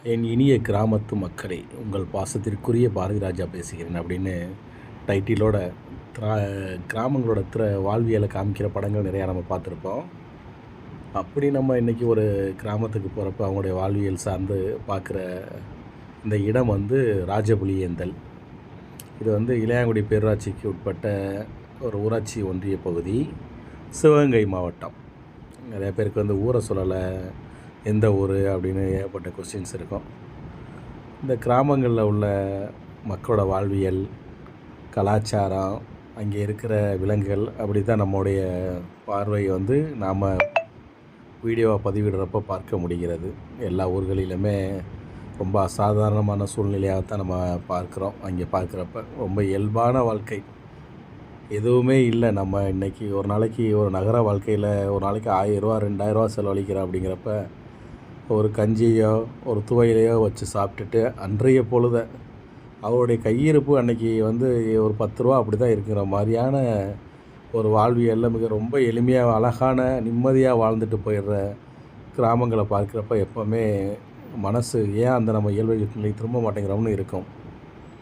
என் இனிய கிராமத்து மக்களே, உங்கள் பாசத்திற்குரிய பாரதி ராஜா பேசுகிறேன் அப்படின்னு டைட்டிலோட திரா கிராமங்களோட வாழ்வியலை காமிக்கிற படங்கள் நிறையா நம்ம பார்த்துருப்போம். அப்படி நம்ம இன்றைக்கி ஒரு கிராமத்துக்கு போகிறப்ப அவங்களுடைய வாழ்வியல் சார்ந்து பார்க்குற இந்த இடம் வந்து ராஜபுலியேந்தல். இது வந்து இளையாங்குடி பேரூராட்சிக்கு உட்பட்ட ஒரு ஊராட்சி ஒன்றிய பகுதி, சிவகங்கை மாவட்டம். நிறைய பேருக்கு வந்து ஊரை சொல்லலை, எந்த ஊர் அப்படின்னு ஏகப்பட்ட கொஸ்டின்ஸ் இருக்கும். இந்த கிராமங்களில் உள்ள மக்களோட வாழ்வியல், கலாச்சாரம், அங்கே இருக்கிற விலங்குகள் அப்படி தான் நம்முடைய பார்வையை வந்து நாம் வீடியோவை பதிவிடுறப்போ பார்க்க முடிகிறது. எல்லா ஊர்களிலுமே ரொம்ப அசாதாரணமான சூழ்நிலையாகத்தான் நம்ம பார்க்குறோம். அங்கே பார்க்குறப்ப ரொம்ப இயல்பான வாழ்க்கை, எதுவுமே இல்லை. நம்ம இன்றைக்கி ஒரு நாளைக்கு ஒரு நகர வாழ்க்கையில் ஒரு நாளைக்கு 1000 ரூபா 2000 செலவழிக்கிறோம். அப்படிங்கிறப்ப ஒரு கஞ்சியோ ஒரு துவையிலையோ வச்சு சாப்பிட்டுட்டு அன்றைய பொழுதை அவருடைய கையிருப்பு அன்றைக்கி வந்து ஒரு 10 ரூபா அப்படி தான் இருக்கிற மாதிரியான ஒரு வாழ்வியலில் மிக ரொம்ப எளிமையாக அழகான நிம்மதியாக வாழ்ந்துட்டு போயிடுற கிராமங்களை பார்க்குறப்ப எப்போவுமே மனசு ஏன் அந்த நம்ம இயல்பு நிலை திரும்ப மாட்டேங்கிறோம்னு இருக்கும்.